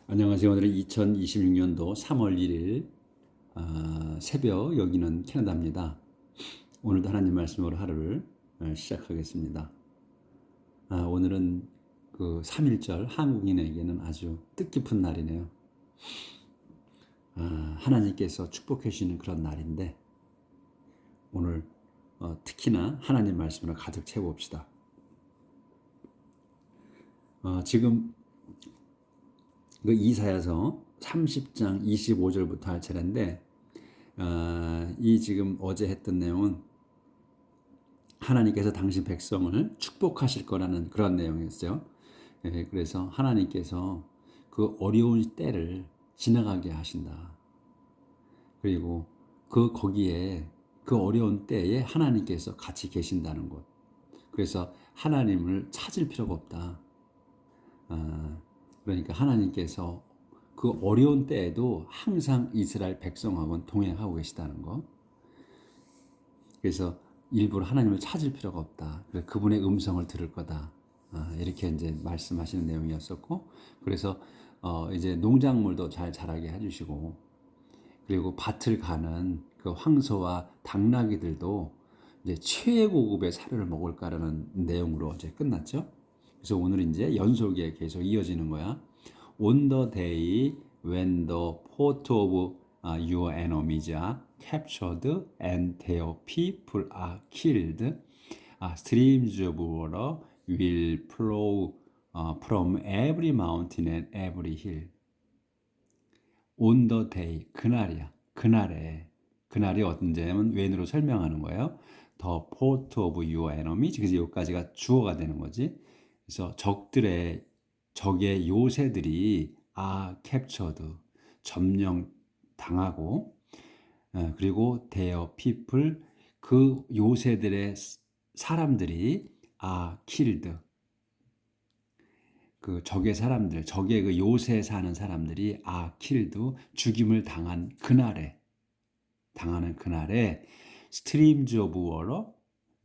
안녕하세요. 오늘은 2026년도 3월 1일 새벽, 여기는 캐나다입니다. 오늘도 하나님 말씀으로 하루를 시작하겠습니다. 오늘은 그 3.1절 한국인에게는 아주 뜻깊은 날이네요. 하나님께서 축복해 주시는 그런 날인데 오늘 특히나 하나님 말씀으로 가득 채워봅시다. 지금 그 이사야서 30장 25절부터 할 차례인데 이 지금 어제 했던 내용은 하나님께서 당신 백성을 축복하실 거라는 그런 내용이었어요. 그래서 하나님께서 그 어려운 때를 지나가게 하신다. 그리고 거기에 그 어려운 때에 하나님께서 같이 계신다는 것. 그래서 하나님을 찾을 필요가 없다. 그러니까 하나님께서 그 어려운 때에도 항상 이스라엘 백성하고는 동행하고 계시다는 거. 그래서 일부러 하나님을 찾을 필요가 없다. 그분의 음성을 들을 거다. 이렇게 이제 말씀하시는 내용이었었고, 그래서 이제 농작물도 잘 자라게 해주시고, 그리고 밭을 가는 그 황소와 당나귀들도 이제 최고급의 사료를 먹을까라는 내용으로 이제 끝났죠. 그래서 오늘 이제 연속에 계속 이어지는 거야. On the day when the port of your enemies are captured and their people are killed, streams of water will flow from every mountain and every hill. On the day, 그날이야. 그날이 언제냐면 when으로 설명하는 거예요. The port of your enemies. 그래서 여기까지가 주어가 되는 거지. 그래서 적의 요새들이 captured, 점령 당하고, 그리고 their people, 그 요새들의 사람들이 killed, 그 적의 사람들, 적의 그 요새 사는 사람들이 killed, 죽임을 당하는 그날에 streams of water,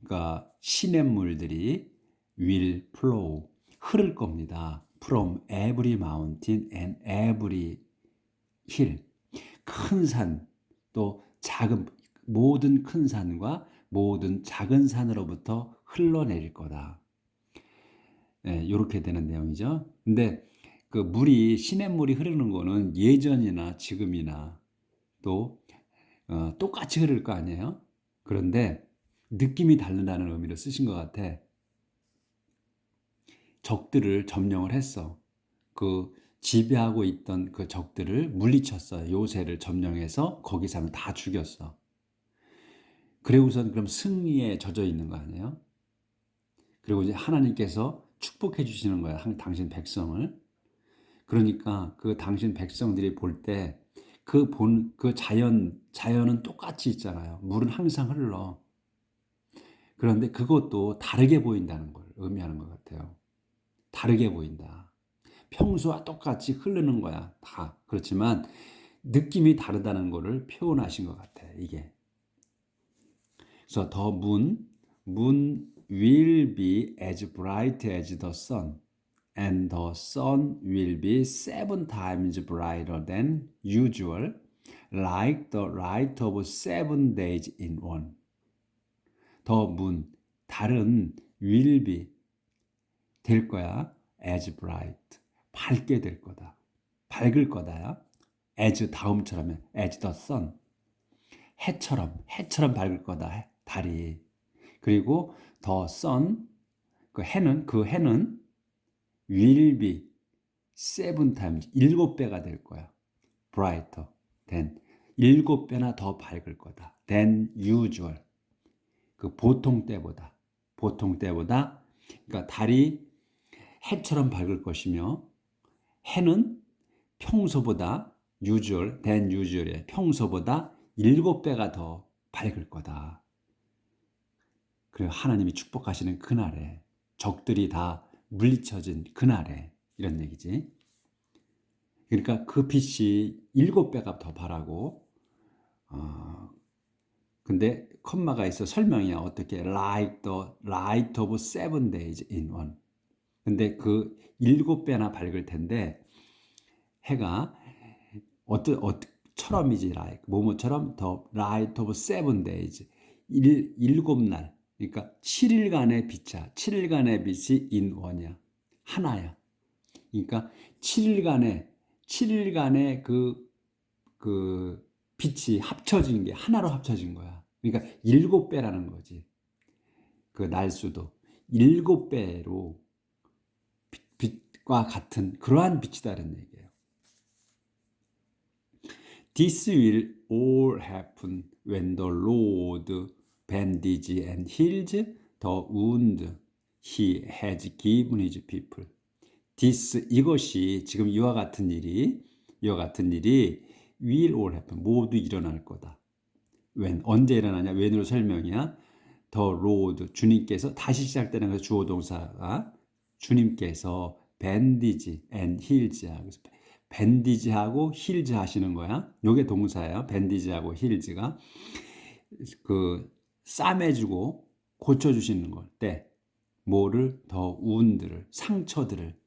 그러니까 시냇물들이 will flow, 흐를 겁니다. From every mountain and every hill. 큰 산, 또 모든 큰 산과 모든 작은 산으로부터 흘러내릴 거다. 이렇게 되는 내용이죠. 근데 그 시냇물이 흐르는 거는 예전이나 지금이나 또 똑같이 흐를 거 아니에요? 그런데 느낌이 다르다는 의미로 쓰신 것 같아. 적들을 점령을 했어. 그 지배하고 있던 그 적들을 물리쳤어요. 요새를 점령해서 거기 사람 다 죽였어. 그리고선 그럼 승리에 젖어 있는 거 아니에요? 그리고 이제 하나님께서 축복해 주시는 거야. 당신 백성을. 그러니까 그 당신 백성들이 볼 때 그 자연은 똑같이 있잖아요. 물은 항상 흘러. 그런데 그것도 다르게 보인다는 걸 의미하는 것 같아요. 다르게 보인다. 평소와 똑같이 흐르는 거야. 다. 그렇지만 느낌이 다르다는 것을 표현하신 것 같아. 이게. 그래서 the moon will be as bright as the sun. And the sun will be 7 times brighter than usual, like the light of 7 days in one. The moon, 달은 will be, 될 거야. as bright, 밝게 될 거다. 밝을 거다. as 다음처럼, as the sun, 해처럼 밝을 거다. 달이. 그리고 the sun, 그 해는 will be 7 times, 7배가 될 거야. brighter than, 7배나 더 밝을 거다. than usual, 그 보통 때보다. 그러니까 달이 해처럼 밝을 것이며 해는 평소보다 than usual에 평소보다 7배가 더 밝을 거다. 그리고 하나님이 축복하시는 그날에, 적들이 다 물리쳐진 그날에, 이런 얘기지. 그러니까 그 빛이 7배가 더 바라고, 근데 컴마가 있어 설명이야. 어떻게 like the light of 7 days in one. 근데 그 7배나 밝을 텐데 해가 처럼이지 like 뭐뭐처럼 the light of 7 days 일곱 날 그러니까 7일간의 빛이야. 7일간의 빛이 in one이야. 하나야. 그러니까 7일간의 그 빛이 합쳐진 게 하나로 합쳐진 거야. 그러니까 7배라는 거지. 그 날수도 7배로 빛과 같은 그러한 빛이다는 얘기예요. This will all happen when the Lord bandages and heals the wound he has given his people. This 이것이 지금 이와 같은 일이 will all happen 모두 일어날 거다. when 언제 일어나냐? when으로 설명이야. The Lord 주님께서 다시 시작되는 것은 주어 동사가 주님께서 bandage and heals야. 그래서 밴디지하고 힐즈 하시는 거야. 요게 동사예요. 밴디지하고 힐즈가 그 싸매주고 고쳐주시는 걸 때 뭐를 더 우운들을 상처들을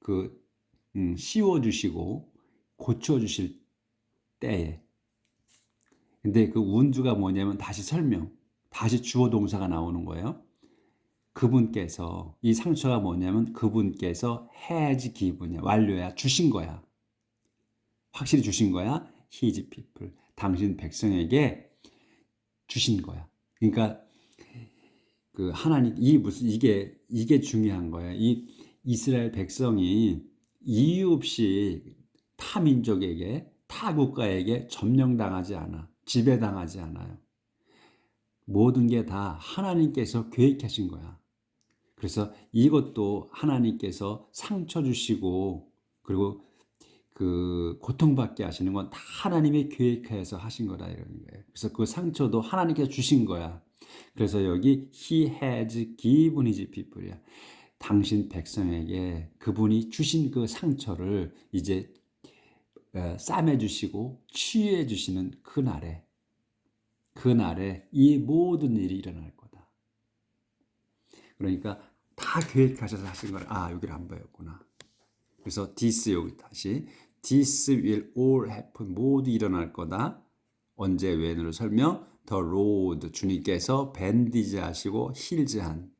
그 씌워주시고 고쳐주실 때에 근데 그 우운주가 뭐냐면 다시 주어 동사가 나오는 거예요. 그분께서 이 상처가 뭐냐면 그분께서 has given이야. 완료야. 주신 거야. 확실히 주신 거야. his people. 당신 백성에게 주신 거야. 그러니까 그 하나님 이게 중요한 거야. 이 이스라엘 백성이 이유 없이 타 민족에게 타 국가에게 점령당하지 않아. 지배당하지 않아요. 모든 게 다 하나님께서 계획하신 거야. 그래서 이것도 하나님께서 상처 주시고 그리고 그 고통받게 하시는 건 다 하나님의 계획하에서 하신 거다 이런 거예요. 그래서 그 상처도 하나님께서 주신 거야. 그래서 여기 He has given his people이야. 당신 백성에게 그분이 주신 그 상처를 이제 싸매 주시고 치유해 주시는 그날에 이 모든 일이 일어날 거다. 그러니까 다 계획하셔서 하신 걸 여기를 안 보였구나. 그래서 this 여기 다시 this will all happen 모두 일어날 거다. 언제 when으로 설명 the Lord 주님께서 밴디지 하시고 힐즈한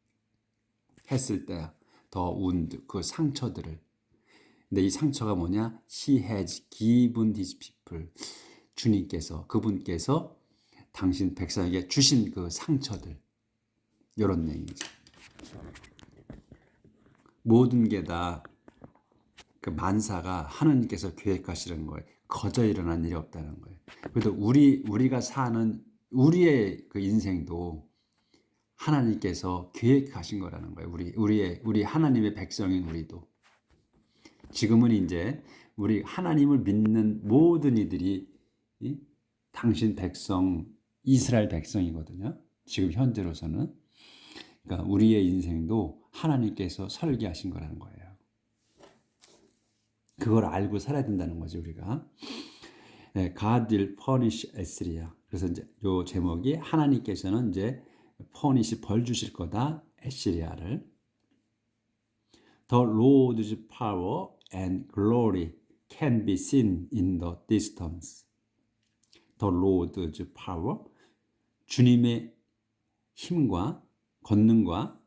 했을 때 the wound 그 상처들을 근데 이 상처가 뭐냐? He has given his people 그분께서 당신 백성에게 주신 그 상처들 이런 얘기죠. 모든 게 다 그 만사가 하나님께서 계획하시는 거예요. 거저 일어난 일이 없다는 거예요. 그래도 우리가 사는 우리의 그 인생도 하나님께서 계획하신 거라는 거예요. 우리 하나님의 백성인 우리도 지금은 이제 우리 하나님을 믿는 모든 이들이 당신 백성 이스라엘 백성이거든요. 지금 현재로서는 그러니까 우리의 인생도 하나님께서 설계하신 거라는 거예요. 그걸 알고 살아야 된다는 거죠, 우리가. 네, God will punish Assyria. 그래서 이제 요 제목이 하나님께서는 이제 punish 벌 주실 거다, 에시리아를. The Lord's power and glory can be seen in the distance. The Lord's power, 주님의 힘과 권능과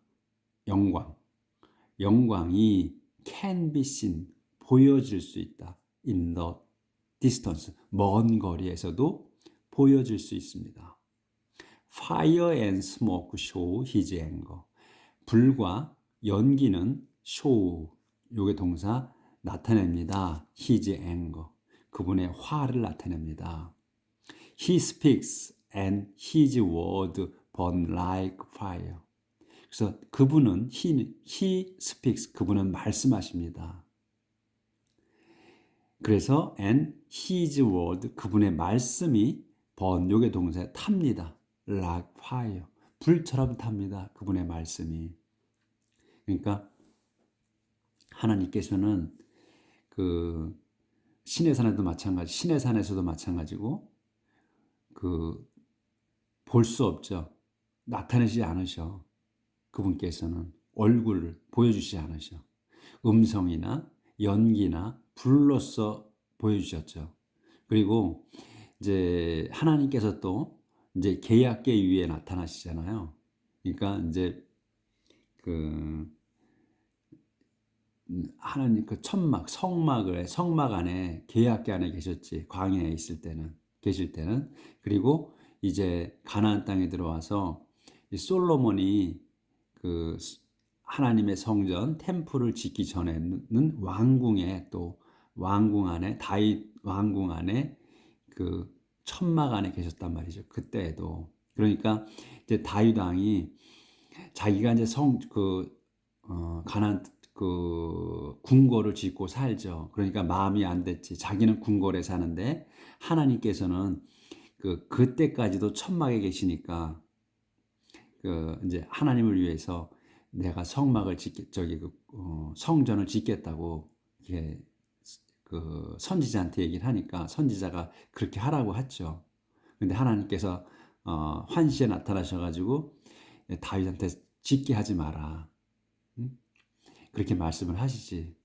영광이 can be seen, 보여질 수 있다. In the distance, 먼 거리에서도 보여질 수 있습니다. Fire and smoke show his anger. 불과 연기는 show, 요게 동사 나타냅니다. His anger, 그분의 화를 나타냅니다. He speaks and his word burn like fire. 그래서 그분은 he speaks, 그분은 말씀하십니다. 그래서 and his word, 그분의 말씀이 burn, 요게 동사 탑니다. like fire, 불처럼 탑니다. 그분의 말씀이. 그러니까 하나님께서는 그 신의 산에도 마찬가지, 신의 산에서도 마찬가지고 그 볼 수 없죠. 나타내지 않으셔. 그분께서는 얼굴을 보여주시지 않으셔. 음성이나 연기나 불로서 보여주셨죠. 그리고 이제 하나님께서 또 이제 계약계 위에 나타나시잖아요. 그러니까 이제 그 하나님 그 천막 성막 안에 계약계 안에 계셨지. 광야에 있을 때는 계실 때는. 그리고 이제 가나안 땅에 들어와서 이 솔로몬이 그 하나님의 성전 템플을 짓기 전에는 왕궁에 또 왕궁 안에 다윗 왕궁 안에 그 천막 안에 계셨단 말이죠. 그때에도. 그러니까 이제 다윗 왕이 자기가 이제 가나안 그 궁궐을 짓고 살죠. 그러니까 마음이 안 됐지. 자기는 궁궐에 사는데 하나님께서는 그때까지도 천막에 계시니까 이제 하나님을 위해서 내가 성전을 짓겠다고 이렇게 그 선지자한테 얘기를 하니까 선지자가 그렇게 하라고 했죠. 근데 하나님께서 환시에 나타나셔가지고 다윗한테 짓게 하지 마라. 응? 그렇게 말씀을 하시지.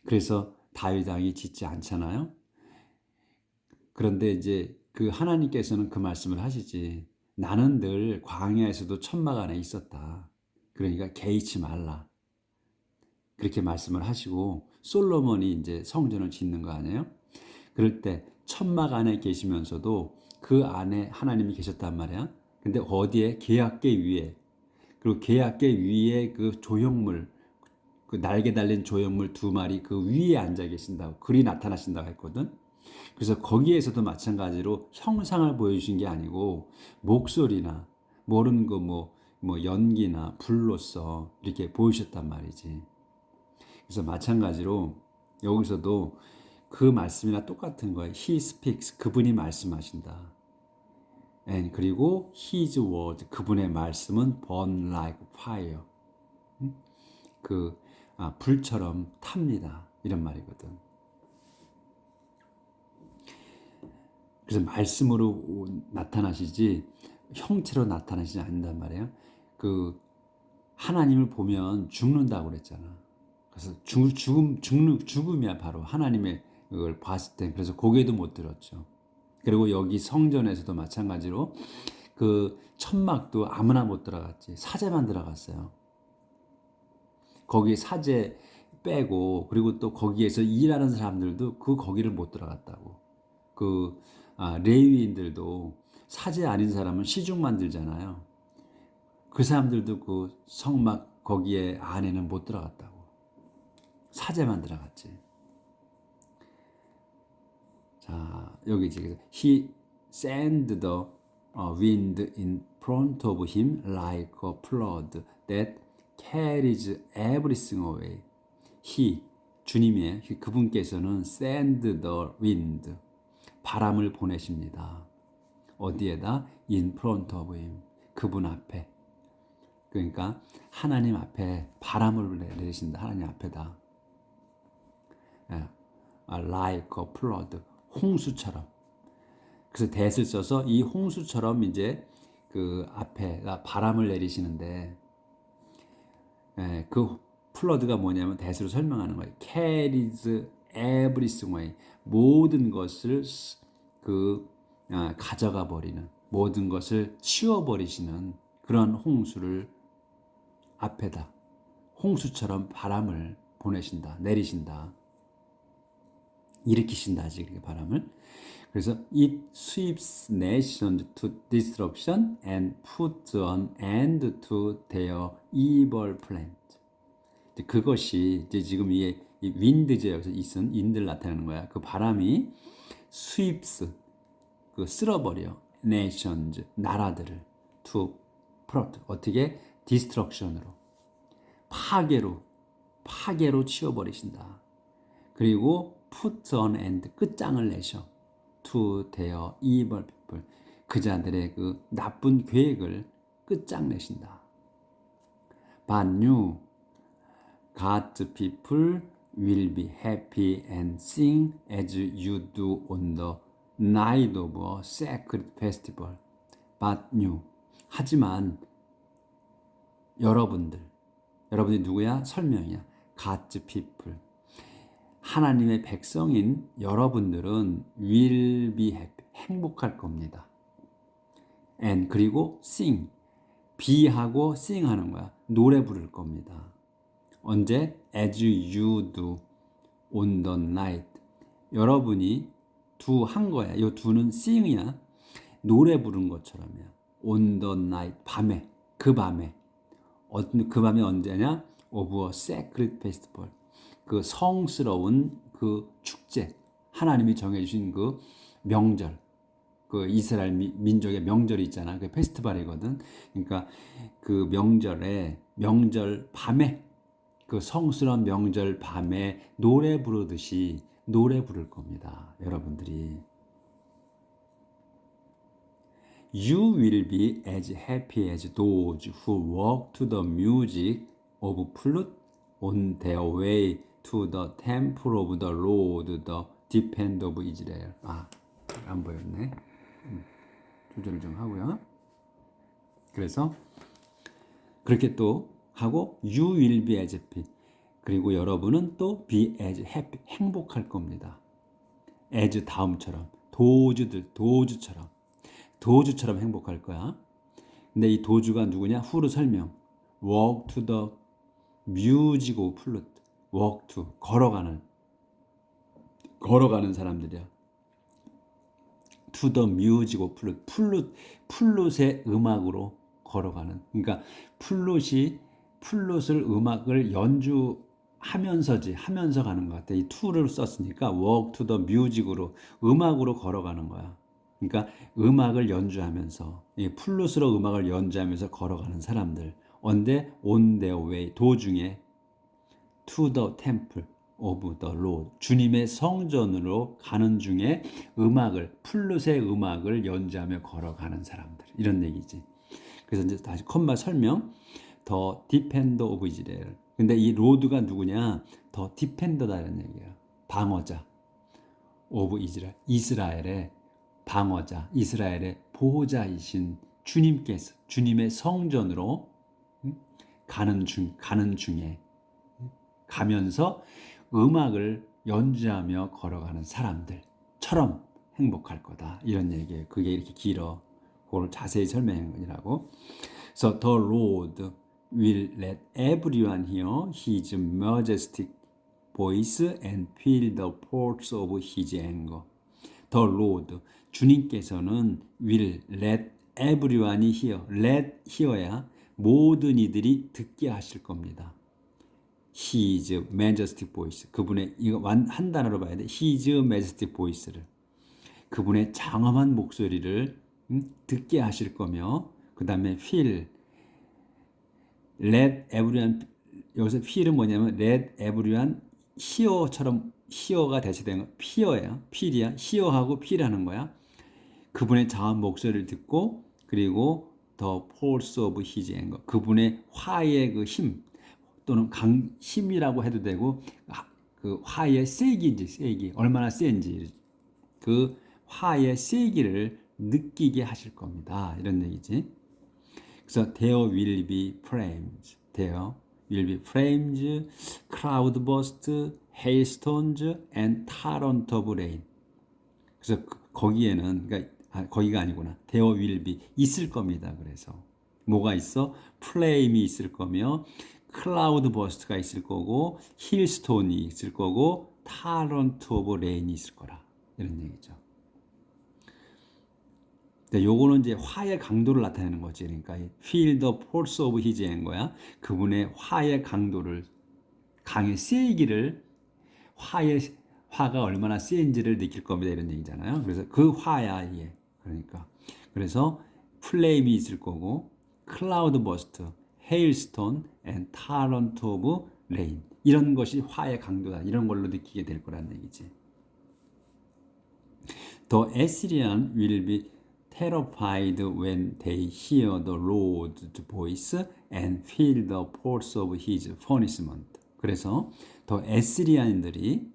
그래서 다윗 왕이 짓지 않잖아요. 그런데 이제 그 하나님께서는 그 말씀을 하시지. 나는 늘 광야에서도 천막 안에 있었다. 그러니까 개의치 말라. 그렇게 말씀을 하시고 솔로몬이 이제 성전을 짓는 거 아니에요? 그럴 때 천막 안에 계시면서도 그 안에 하나님이 계셨단 말이야. 근데 어디에? 계약계 위에. 그리고 계약계 위에 그 조형물, 그 날개 달린 조형물 2마리 그 위에 앉아 계신다고, 글이 나타나신다고 했거든. 그래서 거기에서도 마찬가지로 형상을 보여주신 게 아니고 목소리나 모르는 거 뭐 연기나 불로서 이렇게 보이셨단 말이지. 그래서 마찬가지로 여기서도 그 말씀이나 똑같은 거예요. He speaks, 그분이 말씀하신다. And 그리고 His word, 그분의 말씀은 burn like fire. 불처럼 탑니다. 이런 말이거든. 그래서 말씀으로 나타나시지 형체로 나타나시지 않는단 말이에요. 하나님을 보면 죽는다고 그랬잖아. 그래서 죽음이야 바로 하나님의 그걸 봤을 때. 그래서 고개도 못 들었죠. 그리고 여기 성전에서도 마찬가지로 그 천막도 아무나 못 들어갔지. 사제만 들어갔어요. 거기 사제 빼고 그리고 또 거기에서 일하는 사람들도 거기를 못 들어갔다고. 레위인들도 사제 아닌 사람은 시중만 들잖아요. 그 사람들도 그 성막 거기에 안에는 못 들어갔다고. 사제만 들어갔지. 자, 여기 지금 He sent the wind in front of him like a flood that carries everything away. 주님의 그분께서는 send the wind, 바람을 보내십니다. 어디에다? In front of him, 그분 앞에. 그러니까 하나님 앞에 바람을 내리신다. 하나님 앞에다. Like a flood, 홍수처럼. 그래서 that을 써서 이 홍수처럼 이제 그 앞에가 바람을 내리시는데, 그 플러드가 뭐냐면 that으로 설명하는 거예요. Carries everything away, 모든 것을 가져가 버리는, 모든 것을 치워 버리시는 그런 홍수를 앞에다 홍수처럼 바람을 보내신다, 내리신다, 일으키신다, 이렇게 바람을. 그래서 it sweeps nations to destruction and puts an end to their evil plans. 그것이 이제 지금 이 윈드제 여기서 있은 인들 나타내는 거야. 그 바람이 sweeps, 쓸어버려, nations, 나라들을, to prot, 어떻게? destruction으로, 파괴로 치워버리신다. 그리고 put an end, 끝장을 내셔, to their evil people, 그 자들의 그 나쁜 계획을 끝장내신다. But you, God's people will be happy and sing as you do on the night of a sacred festival. But you, 하지만 여러분들이 누구야? 설명이야. God's people, 하나님의 백성인 여러분들은 will be happy, 행복할 겁니다. and 그리고 sing, be하고 sing 하는 거야. 노래 부를 겁니다. 언제? as you do on the night. 여러분이 do 한 거야. 이 do는 sing이야. 노래 부른 것처럼이야. on the night, 밤에, 그 밤에. 그 밤이 언제냐? of a sacred festival. 그 성스러운 그 축제, 하나님이 정해주신 그 명절, 그 이스라엘 민족의 명절이 있잖아. 그 페스티벌이거든. 그러니까 그 명절 밤에, 그 성스러운 명절 밤에 노래 부르듯이 노래 부를 겁니다. 여러분들이. You will be as happy as those who walk to the music of flute on their way to the temple of the Lord, the defender of Israel. 안 보였네. 조절 좀 하고요. 그래서 그렇게 또 하고 you will be as happy. 그리고 여러분은 또 be as happy. 행복할 겁니다. as 다음처럼 도주처럼 행복할 거야. 근데 이 도주가 누구냐? 후로 설명. walk to the music of flute. walk to 걸어가는 사람들이야. to the music of flute. 플룻의 음악으로 걸어가는. 그러니까 플룻을 음악을 하면서 가는 것 같아. 이 to를 썼으니까 walk to the music으로 음악으로 걸어가는 거야. 그러니까 음악을 연주하면서, 이 플룻으로 음악을 연주하면서 걸어가는 사람들. on their way, 도중에 to the temple of the Lord, 주님의 성전으로 가는 중에 플룻의 음악을 연주하며 걸어가는 사람들. 이런 얘기지. 그래서 이제 다시 컴마 설명. 더 디펜더 오브 이스라엘. 근데 이 로드가 누구냐? 더 디펜더다라는 얘기야. 방어자. 오브 이스라엘. 이스라엘의 방어자, 이스라엘의 보호자이신 주님께서 주님의 성전으로 가는 중에 가면서 음악을 연주하며 걸어가는 사람들처럼 행복할 거다. 이런 얘기예요. 그게 이렇게 길어. 그걸 자세히 설명한 거라고. So the Lord will let everyone hear his majestic voice and feel the force of his anger. The Lord, 주님께서는 will let everyone hear. let hear야 모든 이들이 듣게 하실 겁니다. His majestic voice. 그분의, 이거 한 단어로 봐야 돼. His majestic voice를. 그분의 장엄한 목소리를 듣게 하실 거며, 그 다음에 feel. let everyone, 여기서 feel은 뭐냐면 let everyone hear처럼 hear가 대체된 거. feel이야. hear하고 feel 하는 거야. 그분의 장엄한 목소리를 듣고, 그리고 the force of his anger. 그분의 화의 그 힘, 또는 힘이라고 해도 되고, 그 화의 세기, 얼마나 센지, 그 화의 세기를 느끼게 하실 겁니다. 이런 얘기지. 그래서 there will be flames, cloudburst, hailstones, and torrent of rain. 그래서 거기에는, 그러니까 거기가 아니구나. there will be, 있을 겁니다. 그래서 뭐가 있어? 플레임이 있을 거며, 클라우드 버스트가 있을 거고, 힐스톤이 있을 거고, 타런트 오브 레인이 있을 거라. 이런 얘기죠. 요거는 이제 화의 강도를 나타내는 거지. 그러니까 feel the force of his anger야. 그분의 화의 강도를, 강의 세기를, 화가 얼마나 센지를 느낄 겁니다. 이런 얘기잖아요. 그래서 그 화야 이게. 그러니까 그래서 플레임이 있을 거고, 클라우드 버스트, 헤일스톤, and torrent of rain. 이런 것이 화의 강도다. 이런 걸로 느끼게 될 거라는 얘기지. The Assyrian will be terrified when they hear the Lord's voice and feel the force of his punishment. 그래서 더 에스리아인들이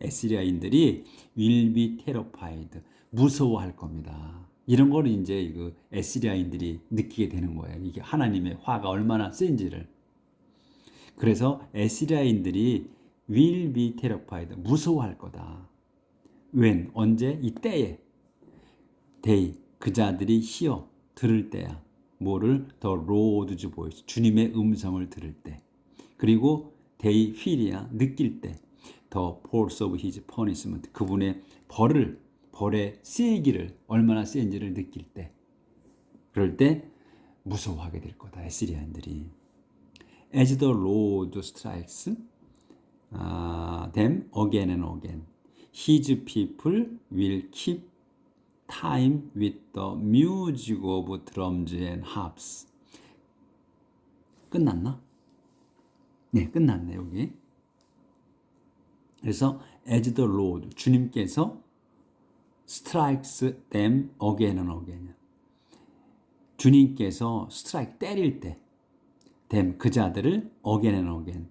will be terrified, 무서워할 겁니다. 이런 걸 이제 이거 에스리아인들이 느끼게 되는 거예요. 이게 하나님의 화가 얼마나 센지를. 그래서 에스리아인들이 will be terrified. 무서워할 거다. when 언제? 이때에. they 그 자들이 hear 들을 때야. 뭐를? the Lord's voice 주님의 음성을 들을 때. 그리고 they feel이야 느낄 때. the force of his punishment 그분의 벌의 세기를 얼마나 센지를 느낄 때. 그럴 때 무서워하게 될 거다. 에스리아인들이. As the Lord strikes them again and again, his people will keep time with the music of drums and harps. 끝났나? 네, 끝났네 여기. 그래서 as the Lord 주님께서 strikes them again and again. 주님께서 strike 때릴 때 them 그 자들을 again and again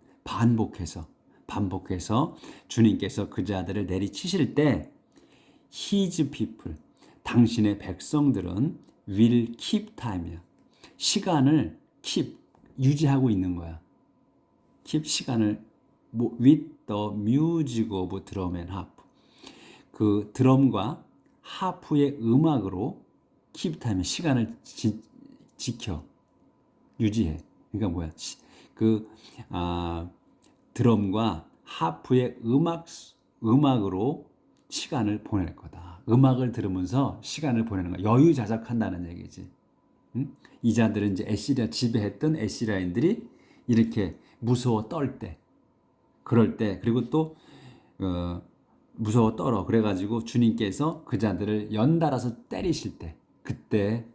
반복해서 주님께서 그 자들을 내리치실 때 his people 당신의 백성들은 will keep time이야. 시간을 keep 유지하고 있는 거야. keep 시간을 with the music of drum and harp 그 드럼과 하프의 음악으로 keep time 시간을 지켜 유지해. 그러니까 뭐야? 드럼과 하프의 음악으로 시간을 보낼 거다. 음악을 들으면서 시간을 보내는 거야. 여유자적한다는 얘기지. 응? 이 자들은 이제 에시리아 지배했던 에시리아인들이 이렇게 무서워 떨 때, 그럴 때, 그리고 또 무서워 떨어. 그래가지고 주님께서 그 자들을 연달아서 때리실 때, 그때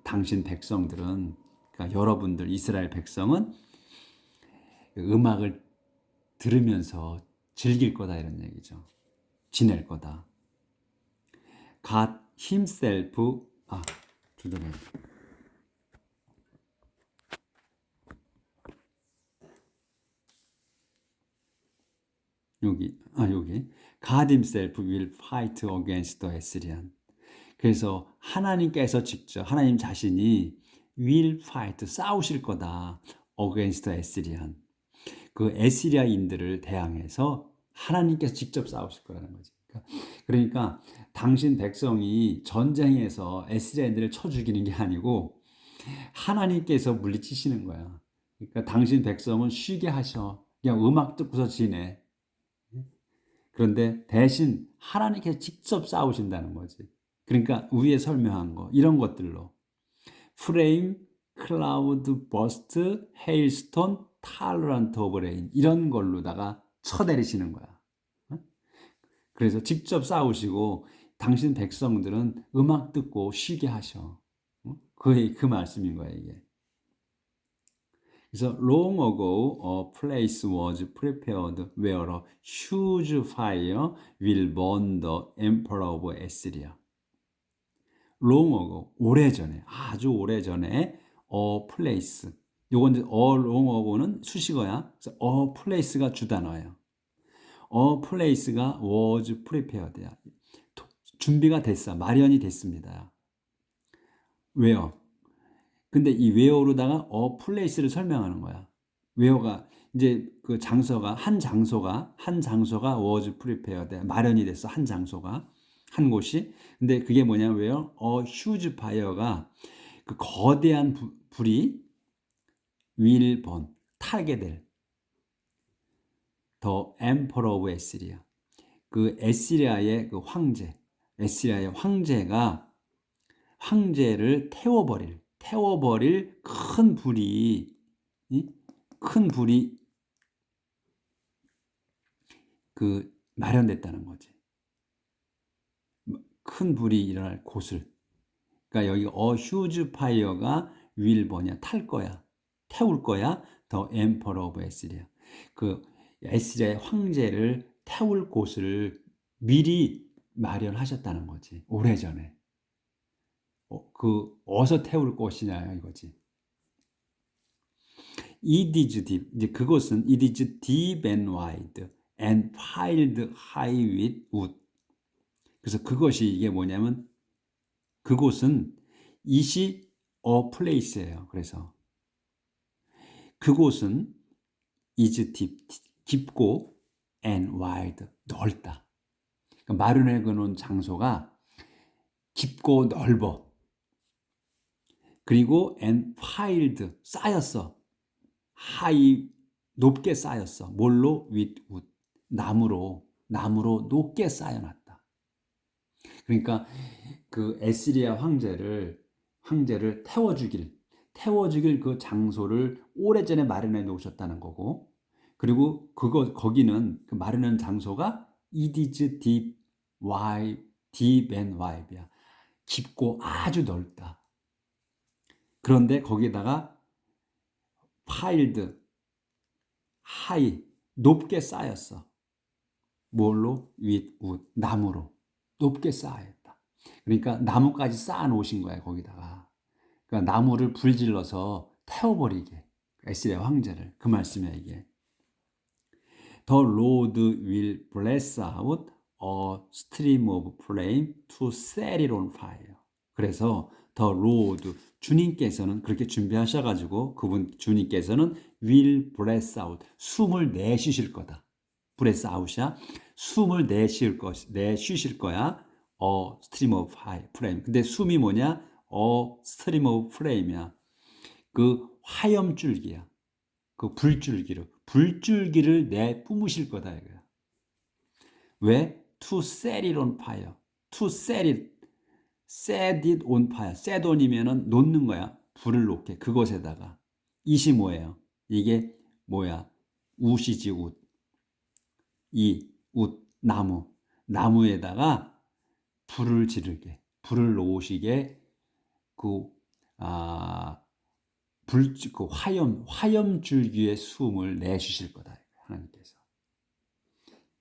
당신 백성들은, 그러니까 여러분들 이스라엘 백성은 음악을 들으면서 즐길 거다 이런 얘기죠. 지낼 거다. God himself 조절해. 여기 God himself will fight against the Assyrian. 그래서 하나님께서 직접 하나님 자신이 will fight 싸우실 거다. against the Assyrian. 그 에시리아인들을 대항해서 하나님께서 직접 싸우실 거라는 거지. 그러니까 당신 백성이 전쟁에서 에스라엘들을 쳐 죽이는 게 아니고 하나님께서 물리치시는 거야. 그러니까 당신 백성은 쉬게 하셔. 그냥 음악 듣고서 지내. 그런데 대신 하나님께서 직접 싸우신다는 거지. 그러니까 위에 설명한 거 이런 것들로 프레임, 클라우드 버스트, 헤일스톤, 탈런트 오브 레인 이런 걸로다가 쳐내리시는 거야. 그래서 직접 싸우시고 당신 백성들은 음악 듣고 쉬게 하셔. 그 말씀인 거야 이게. 그래서 long ago a place was prepared where a huge fire will burn the emperor of Assyria. long ago 오래전에 아주 오래전에 a place 요건 이제 a long ago는 수식어야. 그래서 a place가 주단어예요. a place가 was prepared야. 준비가 됐어. 마련이 됐습니다. where 근데 이 where로다가 a place를 설명하는 거야. where가 이제 그 장소가 한 장소가 was prepared 마련이 됐어. 한 장소가 한 곳이. 근데 그게 뭐냐면 where a huge fire가 그 거대한 불이 will burn 타게 될 the emperor of Assyria 그 에시리아의 그 에시리아의 황제를 태워버릴 큰 불이 그 마련됐다는 거지. 큰 불이 일어날 곳을. 그러니까 여기 a huge fire가 will 뭐냐 탈 거야. 태울 거야. the emperor of Assyria. 그 에시리아의 황제를 태울 곳을 미리 마련하셨다는 거지. 오래전에. 어디서 태울 곳이냐 이거지. It is deep. 이제 그것은 it is deep and wide and piled high with wood. 그래서 그것이 이게 뭐냐면 그곳은 이시 a place예요. 그래서 그곳은 is deep 깊고 and wide, 넓다. 그러니까 마련해 놓은 장소가 깊고 넓어. 그리고 and piled, 쌓였어. high, 높게 쌓였어. 뭘로? with wood, 나무로 높게 쌓여놨다. 그러니까 그 에스리야 황제를 태워주길 그 장소를 오래전에 마련해 놓으셨다는 거고, 그리고 거기는 그 마련한 장소가 it is deep and wide야. 깊고 아주 넓다. 그런데 거기에다가 piled, high, 높게 쌓였어. 뭘로? with wood, 나무로 높게 쌓였다. 그러니까 나무까지 쌓아 놓으신 거야, 거기다가. 그러니까 나무를 불질러서 태워버리게. 에스리야 황제를. 그 말씀이야, 이게. The Lord will bless out a stream of flame to set it on fire. 그래서 The Lord, 주님께서는 그렇게 준비하셔가지고 주님께서는 will bless out, 숨을 내쉬실 거다. bless out이야. 숨을 내쉬실 거야. A stream of flame. 근데 숨이 뭐냐? A stream of flame이야. 그 화염줄기야. 그 불줄기를 내뿜으실 거다 이거야. 왜? To set it on fire. To set it on fire. set on이면은 놓는 거야. 불을 놓게. 그것에다가. it이 뭐예요? 이게 뭐야? 웃이지, 웃. 웃, 나무에다가 불을 지르게, 불을 놓으시게, 그 화염줄기의 숨을 내쉬실 거다. 하나님께서.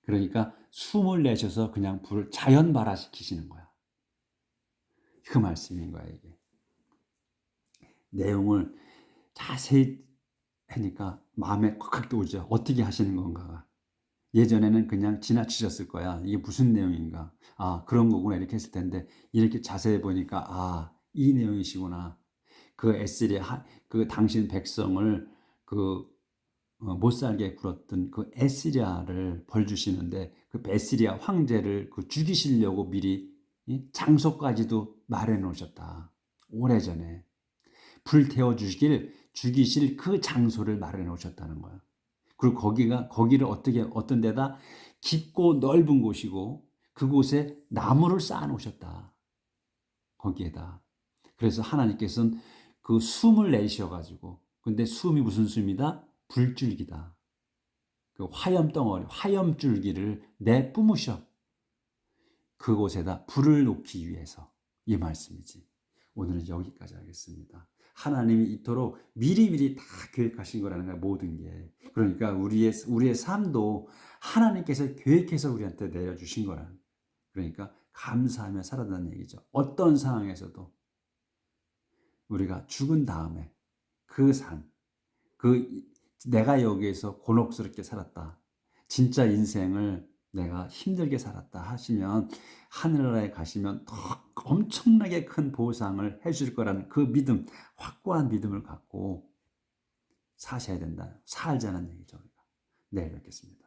그러니까 숨을 내셔서 그냥 불을 자연 발화시키시는 거야. 그 말씀인 거야, 이게. 내용을 자세히 하니까 마음에 콱콱 떠오르죠. 어떻게 하시는 건가. 예전에는 그냥 지나치셨을 거야. 이게 무슨 내용인가. 그런 거구나. 이렇게 했을 텐데, 이렇게 자세히 보니까, 이 내용이시구나. 그 에스리야, 그 당신 백성을 못 살게 굴었던 그 에스리야를 벌 주시는데, 그 에스리야 황제를 죽이시려고 미리 장소까지도 마련해 놓으셨다. 오래전에 불 태워 죽이실 그 장소를 마련해 놓으셨다는 거야. 그리고 거기를 어떤 데다 깊고 넓은 곳이고, 그곳에 나무를 쌓아 놓으셨다. 거기에다. 그래서 하나님께서는 그 숨을 내쉬어가지고, 근데 숨이 무슨 숨이다? 불줄기다. 그 화염줄기를 내뿜으셔. 그곳에다 불을 놓기 위해서. 이 말씀이지. 오늘은 여기까지 하겠습니다. 하나님이 이토록 미리미리 다 계획하신 거라는 거야, 모든 게. 그러니까 우리의 삶도 하나님께서 계획해서 우리한테 내려주신 거라는. 그러니까 감사하며 살아가는 얘기죠. 어떤 상황에서도 우리가 죽은 다음에 그 삶, 내가 여기에서 곤혹스럽게 살았다. 진짜 인생을 내가 힘들게 살았다 하시면 하늘나라에 가시면 더 엄청나게 큰 보상을 해줄 거라는 그 믿음, 확고한 믿음을 갖고 사셔야 된다. 살자는 얘기죠. 내일 뵙겠습니다.